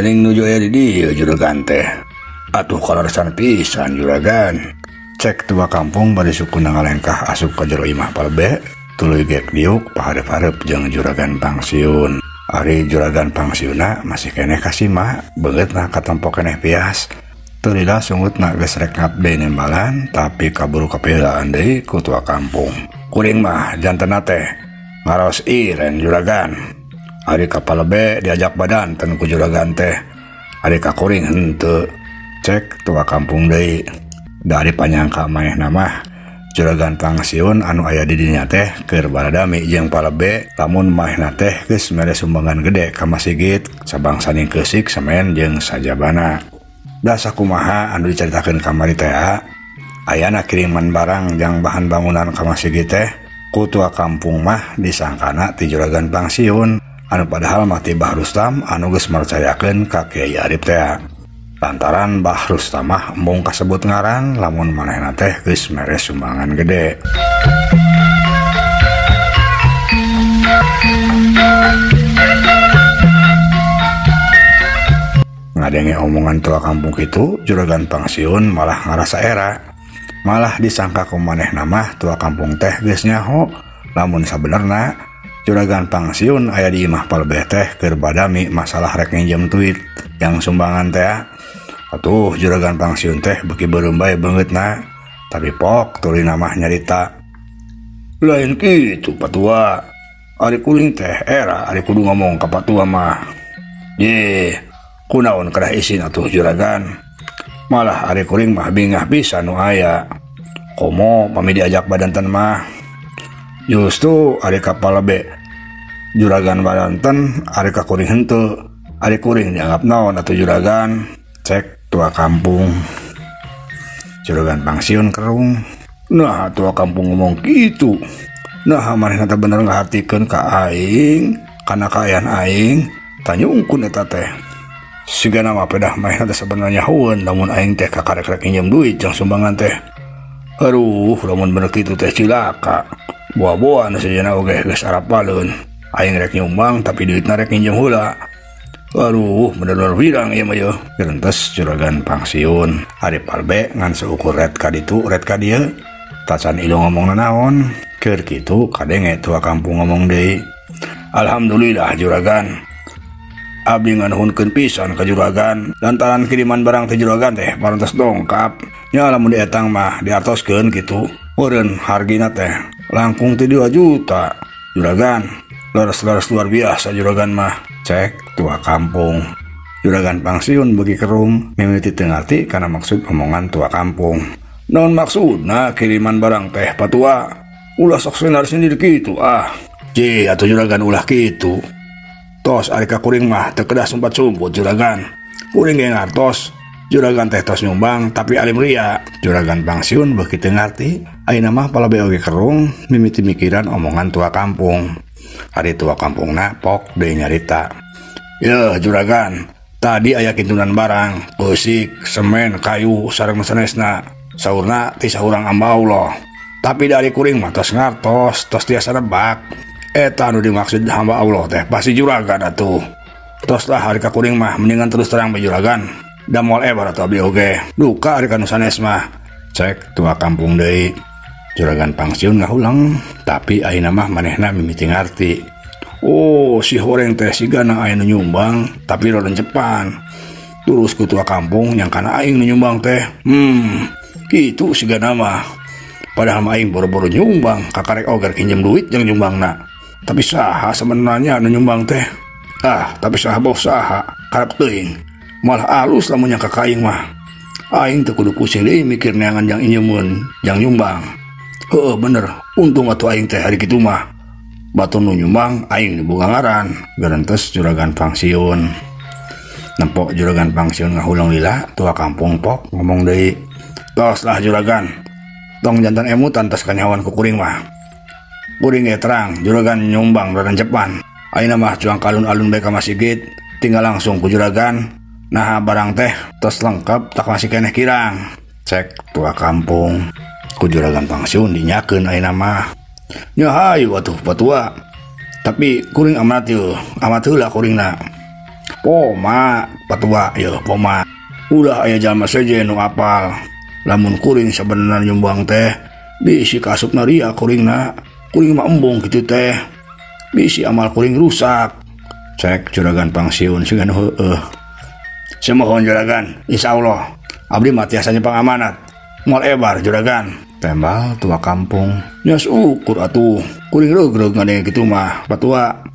Gening nuju aya di dieu juragan teh. Atuh kalaresan pisan juragan. Cek tua kampung bari suku nangalengkah asup ka jero imah palebe. Tuluy gek diuk paharep-harep jeung juragan pangsiun. Ari juragan pangsiuna masih keneh kasima, beungeutna katempo keneh pias. Teu lila sungutna geus rek ngabde nembalan, tapi kaburu kapieulaan deui ku tua kampung. Kuring mah jantena teh ngaros iren juragan. Ari ka palebe diajak badan ten ku juragan teh. Ari ka kuring henteu. Cek tua kampung deui. Dari panyangka manehna mah juragan pangsiun anu aya di dinya teh keur baradami jeung palebe lamun manehna teh geus mere sumbangan gede ka masjid sabangsa ning keusik samen jeung sajabana. Da sakumaha anu dicaritakeun kamari teh ayana kiriman barang jang bahan bangunan ka masjid teh ku tua kampung mah disangkana ti juragan pangsiun anu padahal mah ti Bah Rustam anu geus marcayakeun ka Kiai Arif teh. Lantaran Bah Rustam mah mung kasebut ngaran lamun manehna teh geus mere sumbangan gede. Ngadenge omongan tua kampung kitu, juragan pangsiun malah ngarasa era. Malah disangka ku manehna mah tua kampung teh geus nyaho lamun sabenerna juragan pangsiun aya di imah palebeh teh keur badami masalah rek nginjem duit yang sumbangan teh. Atuh juragan pangsiun teh beuki beureum bae beungeutna, tapi pok tulina mah nyarita. Lain kitu patua. Ari kuring teh era ari kudu ngomong ka patua mah. Ye, kunaon kedah isin atuh juragan. Malah ari kuring mah bingah pisan nu aya. Komo pami diajak badanten mah. Justu ari ka palebe juragan badanten ari ka kuring henteu. Ari kuring dianggap naon atuh juragan. Cek tua kampung. Juragan pangsiun kerung. Nah tua kampung ngomong gitu. Nah manehna teh bener ngahartikeun ka aing kana kaayaan aing tanyungkun eta teh. Sigana mah pedah manehna teh sabenernya nyahoeun lamun aing teh kakarek-karek nginjem duit jeung sumbangan teh. Aduh lamun bener kitu teh cilaka. Boa-boa nu sejenna oge geus arapaleun. Aing rek nyumbang tapi duitna rek nginjem heula. Aduh, bener-bener wirang ieu mah yeuh. Gerentos juragan pangsiun. Ari palbe ngan seukur red ka ditu, red ka dieu. Tacan ilu ngomong naon. Keur kitu kadenge tua kampung ngomong deui. Alhamdulillah juragan. Abdi nganuhunkeun pisan ka juragan. Lantaran kiriman barang teh juragan teh parantos dongkap. Nya lamun dietang mah diartoskeun kitu. Meureun hargina teh langkung ti 2 juta. Juragan, leres-leres luar biasa juragan mah. Cek tua kampung. Juragan pangsiun beuki kerum mimiti teu ngarti kana maksud omongan tua kampung. Naon maksudna kiriman barang teh patua? Ulah sok senar sendiri kitu ah. Je atuh juragan ulah kitu. Tos ari ka kuring mah teu kedah sumpat-sumput juragan. Kuring ge ngartos juragan teh tos nyumbang tapi alim ria. Juragan pangsiun beuki teu ngarti ayeuna mah palebe oge kerung mimiti mikiran omongan tua kampung. Hari tua kampungna pok deui nyarita. Ya juragan, tadi aya kintunan barang, beusik, semen, kayu, sareng sanesna. Saurna ti saurang hamba Allah. Tapi dari kuring mah tos ngartos, tos tiasa nebak. Eta anu dimaksud hamba Allah teh pasti juragan atuh. Tos lah hari ka kuring mah mendingan terus terang be juragan. Da moal ebar atuh abdi oge. Duka ari kanu sanes mah. Cek tua kampung deui. Juragan pangsiun ngahulang, tapi ayeuna mah manehna mimiti ngarti. Oh, si horeng teh sigana aya nu nyumbang, tapi roden Jepang. Terus ku tua kampung yang kana aing nu nyumbang teh. Kitu sigana mah. Padahal mah aing boro-boro nyumbang, kakarek oger kinjem duit jeung nyumbangna. Tapi saha sebenarnya nu nyumbang teh? Ah, tapi saha bos saha, karep teuing. Malah alus lamun nya ka aing mah. Aing teu kudu pusing deui mikir neangan jang injemun, jang nyumbang. Heueuh bener, untung atuh aing teh hari kitu mah. Batu nu nyumbang aing diboga ngaran. Gerentos juragan pangsiun. Nempok juragan pangsiun ngahulang lila, tua kampung pok ngomong deui. Tos lah juragan. Tong jantan emutan tos kanyawan ku kuring mah. Kuring ge terang, juragan nyumbang radan Jepang. Ayeuna mah cuang kalun-alun bae ka masjid, tinggal langsung ku juragan. Nah barang teh tos lengkap tak masih keneh kirang. Cek tua kampung. Ku juragan pangsiun dinyakeun ayeuna mah. Nya hayu atuh patua. Tapi kuring amat heula kuringna. Poma patua ya poma ulah aya jalma seje nu apal lamun kuring sebenarnya nyumbang teh bisi kasup naria kuring mah embung gitu teh bisi amal kuring rusak. Cek juragan pangsiun sigan heueuh. Semohon juragan, insyaallah abdi mah tiasanya pangamanat. Moal ebar juragan. Tembal tua kampung. Nya syukur atuh. Kuring reug-reug ngadenge kitu mah patua.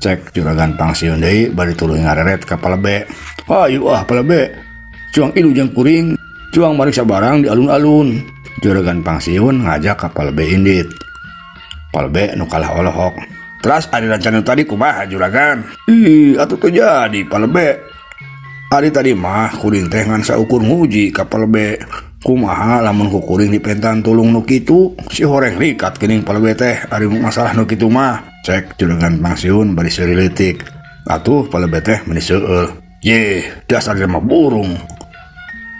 Cek juragan pangsiun deui bari tuluy ngareret ka palebe. Hayu palebe. Cuang ilu jeung kuring, cuang mariksa barang di alun-alun. Juragan pangsiun ngajak ka palebe indit. Palebe nu kalah olohok. Terus ada rencana tadi kumaha juragan? Atuh teu jadi palebe. Hari tadi mah kuring teh ngan saukur nguji ka palebe. Kumaha lamun ku kuring dipentan tulung nu kitu, si horeng rikat geuning palebe teh ari masalah nu kitu mah. Cek juragan pangsiun bari seuri leutik. Atuh palebe teh meuni seueul. Ye, dasar mah burung.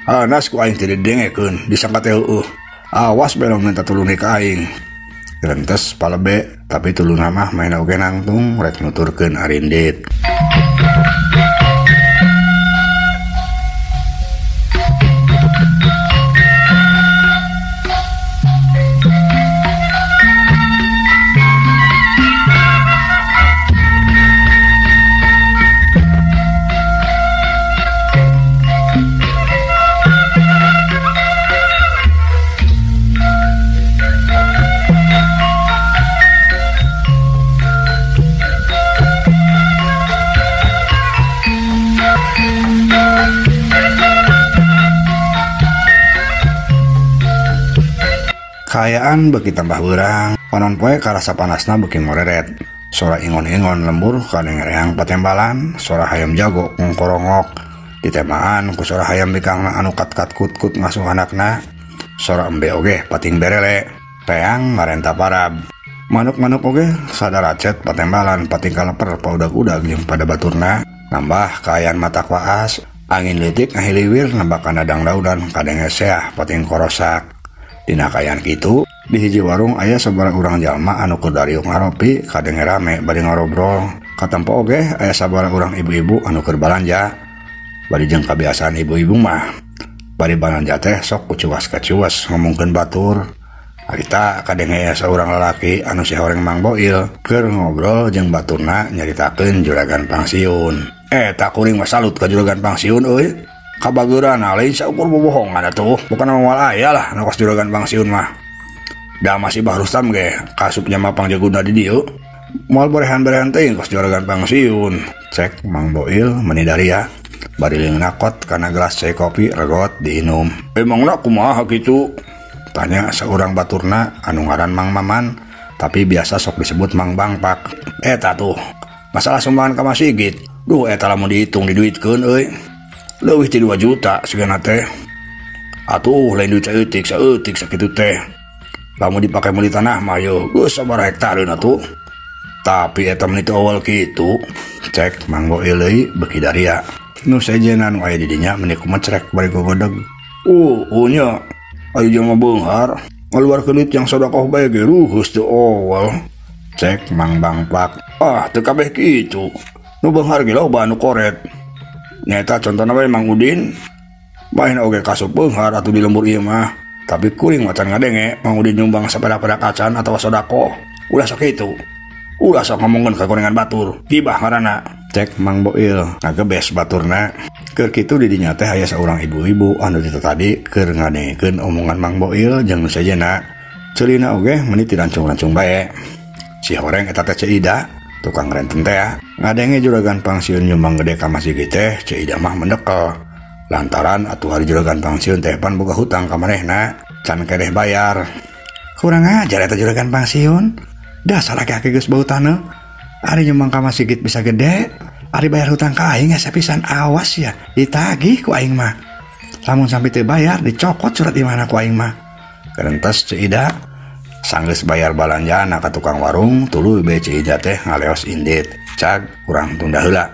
Anas ku aing teu didengekeun, disangka teh heueuh. Awas belong minta tulung ka aing. Rentes palebe tapi tuluna mah main oge nangtung rek nuturkeun arindit. Kaayaan beki tambah beurang, panon poe karasa panasna beki moreret. Sora ingon-ingon lembur kadengereang patembalan, sora hayam jago ngkorongok. Ditemaan ku sora hayam bikangna anu kat-kat kut-kut ngasuh anakna. Sora embe oge pating berele, reang marenta parab. Manuk-manuk oge sadaracet patembalan pating kaleper paudag-udag jeung pada baturna. Nambah kaayaan mata waas, angin leutik ngahiliwir nambah kanadang daudan kadenge seah pating korosak. Dina kaayaan kitu di hiji warung aya sabaraha urang jalma anu keur dariuk ngaropi kadenge rame bari ngarobrol. Katempo oge aya sabaraha urang ibu-ibu anu keur balanja. Bari jeung kabiasaan ibu-ibu mah bari balanja teh sok kucuas-kacuas ngomongkeun batur. Harita kadenge aya saurang lalaki anu si horeng Mang Boil keur ngobrol jeung baturna nyaritakeun juragan pangsiun. Tak kuring mah salut ka juragan pangsiun euy. Kabageurana lain saukur bobohongan atuh. Bukan moal aya lah nu kos juragan pangsiun mah. Da masih Bah Rustam ge kasupnya mah pangjaguna di dieu. Moal berehan-berehan teuing kos juragan pangsiun. Cek Mang Boil meuni daria. Bari leung nakot kana gelas cai kopi regot diinum. Emangna kumaha kitu? Tanya seorang baturna anu ngaran Mang Maman, tapi biasa sok disebut Mang Bangpak. Eta tuh masalah sumbangan ka Masigit. Duh eta lamun dihitung diduitkeun euy. Leuwih ti 2 juta sigana teh. Atuh lain duit saeutik sakitu teh. Lamun dipake meuli tanah mah yo geus sabaraha hektareun atuh. Tapi eta menit awal kitu. Cek Mang Boil deui beki daria. Nu sejena nu aya di dinya meuni kumecrek bari gogodeg. Nya aya jelema beunghar ngaluarkeun duit yang sedekah bae ge ruhus teu awal. Cek Mang Bangpak. Teu kabeh kitu. Nu beunghar ge loba anu koret. Nyata contohna bae Mang Udin. Main oge kasup beunghar atuh di lembur ieu mah. Tapi kuring macan ngadenge Mang Udin nyumbang sapeda-peda kacan atawa sodako. Ulah sok kitu. Ulah sok ngomongkeun ka gorengan batur. Hibah ngaranna. Cek Mang Boil ngagebes baturna. Keur kitu di dinya teh aya saurang ibu-ibu anu ditu tadi keur ngadengekeun omongan Mang Boil jeung nu sejenna. Ceulina oge meuni ti rancung-rancung bae. Si horeng eta teh Ceuida, tukang renten teh ngadenge juragan pangsiun nyumbang gede ka Masigit teh. Ceuida mah mendekel lantaran atuh hari juragan pangsiun teh pan boga hutang ka manehna can kedeh bayar. Kurang ajar eta juragan pangsiun. Dasar laki-laki geus bau taneuh. Ari nyumbang ka Masigit bisa gede, ari bayar hutang ka aing asa pisan. Awas ya ditagih ku aing mah. Lamun sampai teu bayar dicokot surat imahna ku aing mah. Kerentas Ceuida sanggeus bayar balanjana ka tukang warung, tuluy bae Ceuida teh ngaleos indit. Cag urang tunda heula.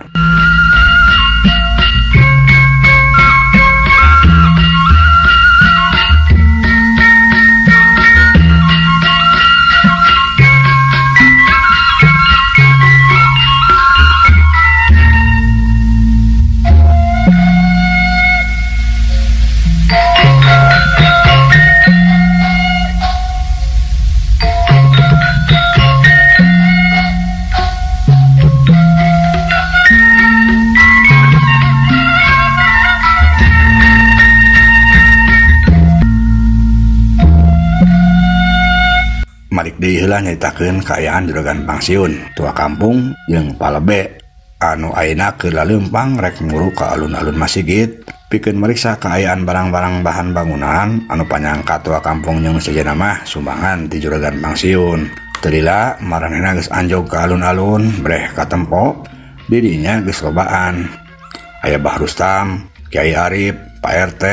Marik deui heula nyaritakeun kaayaan juragan pangsiun tua kampung jeung palebe anu ayeuna keur laleumpang rek nguru ka alun-alun masjid pikeun meriksa kaayaan barang-barang bahan bangunan anu panyangka tua kampung jeung sejenna mah sumbangan ti juragan pangsiun. Teu maranehna geus anjog ka alun-alun breh katempo dirinya geus lobaan. Aya Bah Rustam, Kiai Arif, Pak RT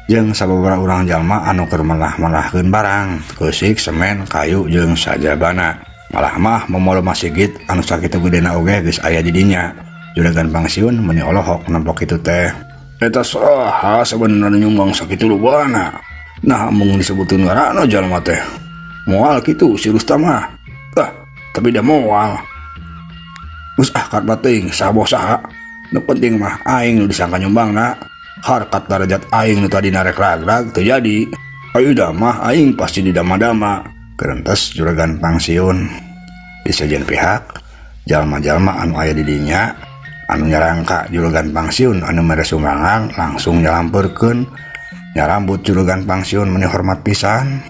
jeung sababaraha urang jalma anu keur melah-melahkeun barang, keusik, semen, kayu jeung sajabana. Malah mah momolo masjid anu sakitu gedena oge geus aya di dinya. Juragan pangsiun meuni olohok nampok kitu teh. Eta saha sabenerna nyumbang sakitu lobana? Nah mung disebutkeun ngaranna jalma teh. Moal kitu si Rustam mah. Tapi da moal. Geus kat bating saboh saha. Nu penting mah aing nu disangka nyumbangna. Harkat darajat aing nu tadi narek ragrag teu jadi. Ayo mah aing pasti didama-dama. Kerentas juragan pangsiun. Di sejen pihak jalma-jalma anu aya di dinya anu nyarangka juragan pangsiun anu mere sumbangan langsung nyalampeurkeun nyarambut juragan pangsiun meuni hormat pisan.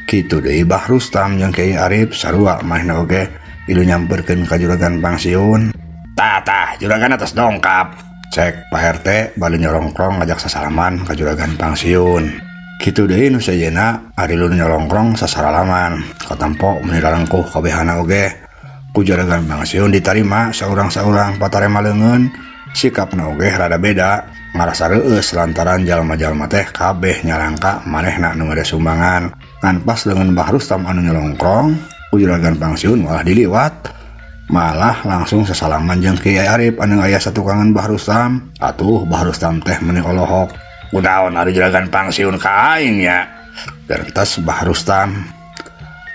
Kitu deui Bah Rustam jeung Kiai Arif sarua manehna oge ilu nyampeurkeun ka juragan pangsiun. Tah juragan atas dongkap. Cek Pak RT bali nyorongkrong ngajak sasalaman ka juragan pangsiun. Kitu deui nu sejenna ari lu nyorongkrong sasalaman katampo meuni rarengkuh kabehana oge. Ku juragan pangsiun ditarima saurang-saurang patarema leungeun. Sikapna oge rada beda, ngarasa reueus lantaran jalma-jalma teh kabeh nyarangka manehna nu ngade sumbangan. Ngan pas leungeun Bah Rustam anu nyolongkrong, ku juragan pangsiun malah diliwat. Malah langsung sesalaman jeung Kiai Arif anu aya satukangan Bah Rustam. Atuh Bah Rustam teh meuni olohok. Kunaon ari juragan pangsiun ka aing nya? Gerentas Bah Rustam.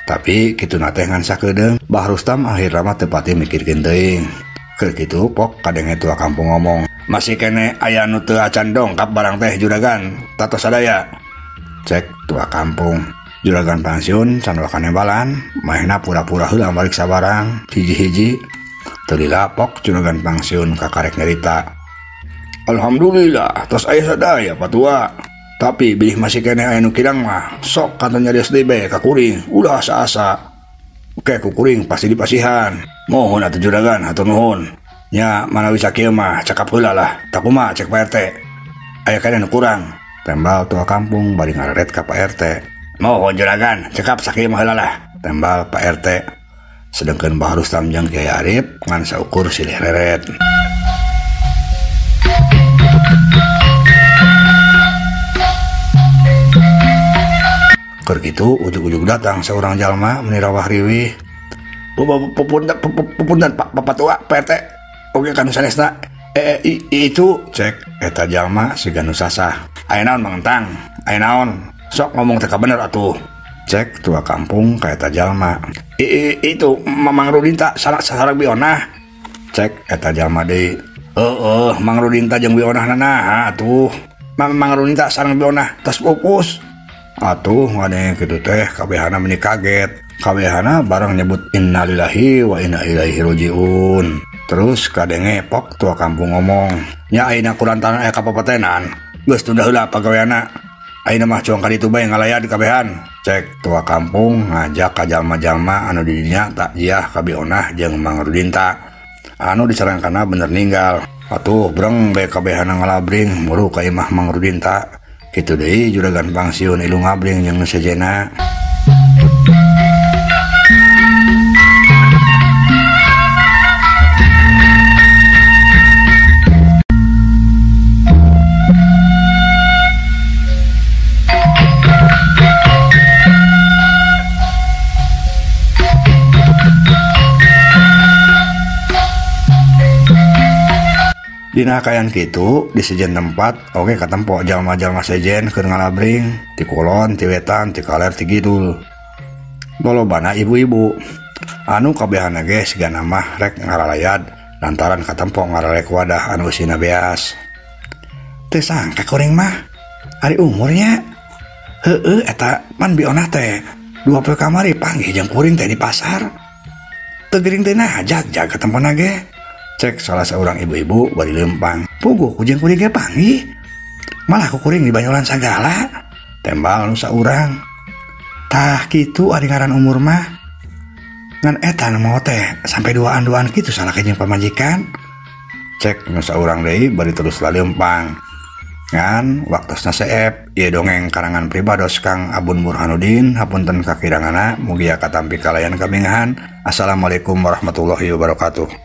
Tapi kituna teh ngan sakedeung Bah Rustam akhirna mah teu pati mikirkeun teuing. Keur kitu pok kadenge tua kampung ngomong, "Masih kene aya nu teu acan dongkap barang teh juragan, tatos sadaya." Cek tua kampung. Juragan pangsiun can kanembalan, maehna pura-pura heula mariksa barang hiji-hiji. Teu dilapok juragan pangsiun kakarek nyarita. "Alhamdulillah, tos aya sadaya patua. Tapi bilih masih kene aya nu kirang mah, sok kantong nyarios deui bae ka kuring, ulah asa-asa. Oke ku kuring pasti dipasihan. Mohon atuh juragan, hatur nuhun. Nya manawi sakieu mah cakap heula lah. Tak kumaha cek Pak RT. Aya kene nu kurang." Tembal tua kampung bari ngararet ka Pak RT. "Mohon juragan, cekap sakieu mah heula lah." Tembal Pak RT. Sedengkeun Bah Rustam jeung Kiai Arif ngan saukur silih reret. Keur kitu ujug-ujug datang seorang jalma meuni rawah riwih. Punten Pak Tua, Pak RT. Oge kan sanesna. Itu cek eta jalma siga nu sasah. "Aya naon mangentang? Aya naon? Sok ngomong teh bener atuh." Cek tua kampung ka eta jalma. Itu Mang Rudinta sareng Bionah." Cek eta jalma deui. Mang Rudinta jeung Bionah naha atuh. Mang Rudinta sareng Bionah tos pupus." Atuh ngadenge kitu teh kabehana meuni kaget. Kabehana bareng nyebut innalillahi wa inna ilaihi rajiun. Terus kadenge pok tua kampung ngomong, "Nya ayeuna kulantaran aya kapapatenan, geus tunda heula pagaweana. Ayeuna mah cuang ka ditu bae ngalayan kabehan." Cek tua kampung ngajak ka jalma-jalma anu di dinya takjiah ka Bionah jeung Mang Rudinta. Anu dicarangkanna bener ninggal. Atuh breng bae kabehana ngalabring muru ka imah Mang Rudinta. Kitu deui juragan pangsiun ilu ngabring jeung nu sejenna. Dina kayan kitu di sejen tempat oge katempo jalma-jalma sejen keur ngalabring ti kulon, ti wetan, ti kaler, ti kidul. Lolobana ibu-ibu anu kabehana ge sigana mah rek ngaralayad lantaran katempo ngaralek wadah anu usina beas. Teu sangka kuring mah ari umurnya heueuh eta man Bionah teh 20 kamari panggih jeung kuring teh di pasar. Teu geuring teh nah jag ka tempona ge. Cek salah seorang ibu-ibu bari lempang. "Puguh ku jeung kuring ge panggih. Malah ku kuring di Banyolan sagala." Tembal nu saurang. Tah gitu ari ngaran umur mah. Ngan eta nu mau teh sampai duaan-duaan gitu salah jeung pamajikan. Cek nu saurang deui bari terus laleumpang. Ngan waktosna seep ieu dongeng karangan pribados Kang Abun Burhanuddin hapunten kakirangana mugi katampi kalayan kabengahan. Assalamualaikum warahmatullahi wabarakatuh.